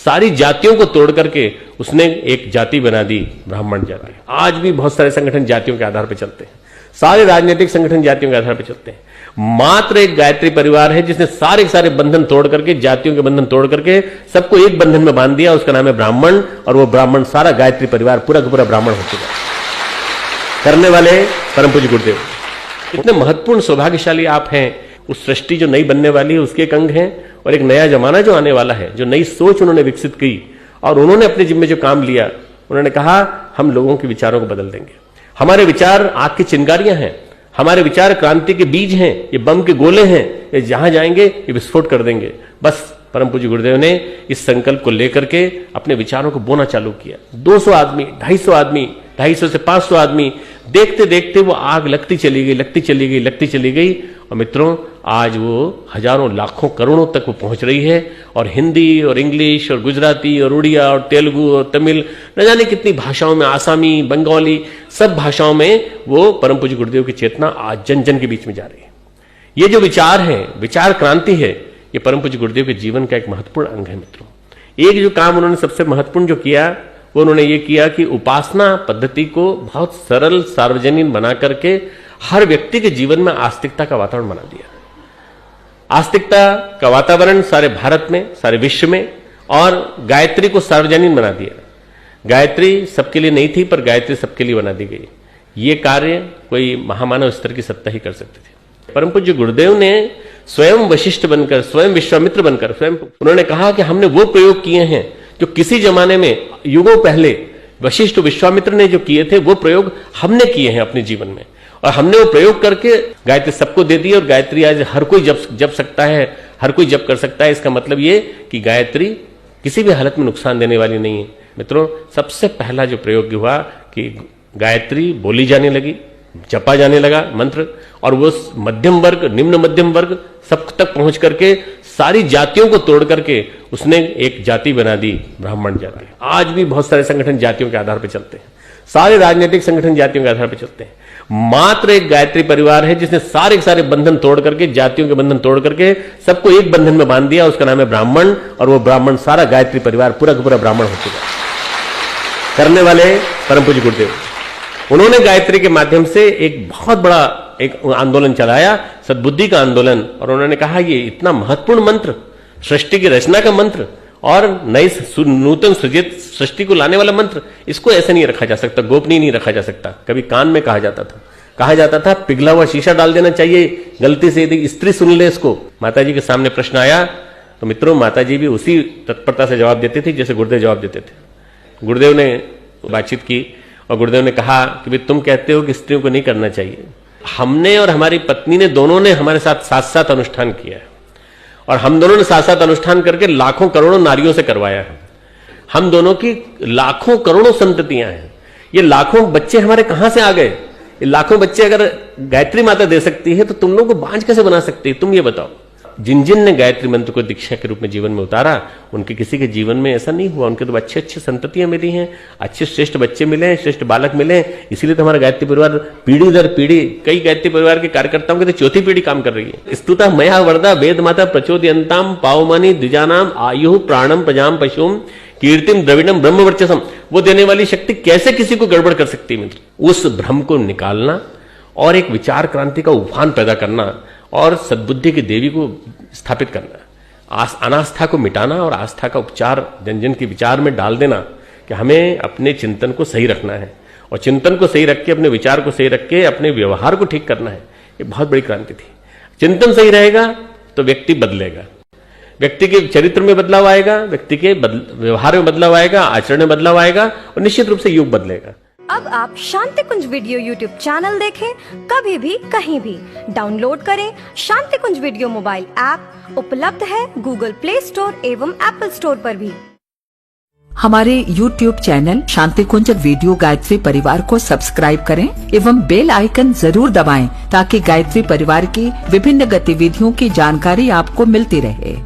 सारी जातियों को तोड़ करके उसने एक जाति बना दी, ब्राह्मण जाति। आज भी बहुत सारे संगठन जातियों के आधार पर चलते हैं, सारे राजनीतिक संगठन जातियों के आधार पर चलते हैं। मात्र एक गायत्री परिवार है जिसने सारे के सारे बंधन तोड़ करके, जातियों के बंधन तोड़ करके सबको एक बंधन में बांध दिया, उसका नाम है ब्राह्मण। और वो ब्राह्मण, सारा गायत्री परिवार पूरा का पूरा ब्राह्मण हो चुका है। करने वाले परम पूज्य गुरुदेव। इतने महत्वपूर्ण सौभाग्यशाली आप हैं। उस सृष्टि जो नई बनने वाली है उसके एक अंग हैं, और एक नया जमाना जो आने वाला है, जो नई सोच उन्होंने विकसित की और उन्होंने अपने जिम्मे जो काम लिया, उन्होंने कहा हम लोगों के विचारों को बदल देंगे। हमारे विचार आग की चिंगारियां हैं, हमारे विचार क्रांति के बीज हैं, ये बम के गोले हैं, ये जहां जाएंगे ये विस्फोट कर देंगे। बस परम पूज्य गुरुदेव ने इस संकल्प को लेकर के अपने विचारों को बोना चालू किया। 200 आदमी, 250 आदमी, 250 से 500 आदमी, देखते देखते वो आग लगती चली गई, लगती चली गई, लगती चली गई। और मित्रों, आज वो हजारों, लाखों, करोड़ों तक वो पहुंच रही है। और हिंदी और इंग्लिश और गुजराती और उड़िया और तेलुगु और तमिल, न जाने कितनी भाषाओं में, आसामी, बंगाली, सब भाषाओं में वो परम पूज्य गुरुदेव की चेतना आज जन जन के बीच में जा रही है। ये जो विचार है, विचार क्रांति है, ये परम पूज्य गुरुदेव के जीवन का एक महत्वपूर्ण अंग है। मित्रों, एक जो काम उन्होंने सबसे महत्वपूर्ण जो किया, वो उन्होंने ये किया कि उपासना पद्धति को बहुत सरल, सार्वजनिक बना करके हर व्यक्ति के जीवन में आस्तिकता का वातावरण बना दिया। आस्तिकता का वातावरण सारे भारत में, सारे विश्व में, और गायत्री को सार्वजनिक बना दिया। गायत्री सबके लिए नहीं थी, पर गायत्री सबके लिए बना दी गई। ये कार्य कोई महामानव स्तर की सत्ता ही कर सकते थे। परम पूज्य गुरुदेव ने स्वयं वशिष्ठ बनकर, स्वयं विश्वामित्र बनकर, स्वयं उन्होंने कहा कि हमने वो प्रयोग किए हैं जो किसी जमाने में, युगों पहले वशिष्ठ विश्वामित्र ने जो किए थे, वो प्रयोग हमने किए हैं अपने जीवन में। और हमने वो प्रयोग करके गायत्री सबको दे दी, और गायत्री आज हर कोई जप सकता है, हर कोई जप कर सकता है। इसका मतलब ये कि गायत्री किसी भी हालत में नुकसान देने वाली नहीं है। मित्रों, सबसे पहला जो प्रयोग हुआ कि गायत्री बोली जाने लगी, जपा जाने लगा मंत्र, और वो मध्यम वर्ग, निम्न मध्यम वर्ग सब तक पहुंच करके सारी जातियों को तोड़ करके उसने एक जाति बना दी, ब्राह्मण जाति। आज भी बहुत सारे संगठन जातियों के आधार पर चलते हैं, सारे राजनीतिक संगठन जातियों के आधार पर चलते हैं। मात्र एक गायत्री परिवार है जिसने सारे के सारे बंधन तोड़ करके, जातियों के बंधन तोड़ करके सबको एक बंधन में बांध दिया, उसका नाम है ब्राह्मण। और वो ब्राह्मण, सारा गायत्री परिवार पूरा का पूरा ब्राह्मण हो चुका है। करने वाले परम पूज्य गुरुदेव। उन्होंने गायत्री के माध्यम से एक बहुत बड़ा एक आंदोलन चलाया, सद्बुद्धि का आंदोलन। और उन्होंने कहा ये इतना महत्वपूर्ण मंत्र, सृष्टि की रचना का मंत्र और नई नूतन सृजित सृष्टि को लाने वाला मंत्र, इसको ऐसे नहीं रखा जा सकता, गोपनीय नहीं रखा जा सकता। कभी कान में कहा जाता था पिघला हुआ शीशा डाल देना चाहिए, गलती से यदि स्त्री सुन ले इसको। माताजी के सामने प्रश्न आया तो मित्रों, माताजी भी उसी तत्परता से जवाब देती थी जैसे गुरुदेव जवाब देते थे। गुरुदेव ने बातचीत की और गुरुदेव ने कहा कि भाई तुम कहते हो कि स्त्रियों को नहीं करना चाहिए, हमने और हमारी पत्नी ने, दोनों ने हमारे साथ साथ साथ अनुष्ठान किया है, और हम दोनों ने साथ साथ अनुष्ठान करके लाखों करोड़ों नारियों से करवाया है। हम दोनों की लाखों करोड़ों संततियां हैं। ये लाखों बच्चे हमारे कहां से आ गए? ये लाखों बच्चे अगर गायत्री माता दे सकती है तो तुम लोग को बांझ कैसे बना सकती है? तुम ये बताओ। जिन जिन ने गायत्री मंत्र को दीक्षा के रूप में जीवन में उतारा, उनके किसी के जीवन में ऐसा नहीं हुआ। उनके तो अच्छे अच्छे संततियां मिली हैं, अच्छे श्रेष्ठ बच्चे मिले हैं, श्रेष्ठ बालक मिले हैं। इसीलिए तो हमारा गायत्री परिवार पीढ़ी दर पीढ़ी, कई गायत्री परिवार के कार्यकर्ताओं की तो चौथी पीढ़ी काम कर रही है। स्तुता मया वरदा वेद माता प्रचोदयंताम पावमानी द्विजानाम आयु प्राणम प्रजाम पशुम कीर्तिम द्रविणम ब्रह्मवर्चसम। वो देने वाली शक्ति कैसे किसी को गड़बड़ कर सकती है मित्र? उस भ्रम को निकालना और एक विचार क्रांति का उफान पैदा करना और सद्बुद्धि की देवी को स्थापित करना, अनास्था को मिटाना और आस्था का उपचार जन जन के विचार में डाल देना कि हमें अपने चिंतन को सही रखना है, और चिंतन को सही रख के, अपने विचार को सही रख के अपने व्यवहार को ठीक करना है। ये बहुत बड़ी क्रांति थी। चिंतन सही रहेगा तो व्यक्ति बदलेगा, व्यक्ति के चरित्र में बदलाव आएगा, व्यक्ति के व्यवहार में बदलाव आएगा, आचरण में बदलाव आएगा, और निश्चित रूप से युग बदलेगा। अब आप शांति कुंज वीडियो यूट्यूब चैनल देखें कभी भी कहीं भी। डाउनलोड करें शांति कुंज वीडियो मोबाइल ऐप, उपलब्ध है गूगल प्ले स्टोर एवं एप्पल स्टोर पर भी। हमारे YouTube चैनल शांति कुंज वीडियो गायत्री परिवार को सब्सक्राइब करें एवं बेल आइकन जरूर दबाएं ताकि गायत्री परिवार की विभिन्न गतिविधियों की जानकारी आपको मिलती रहे।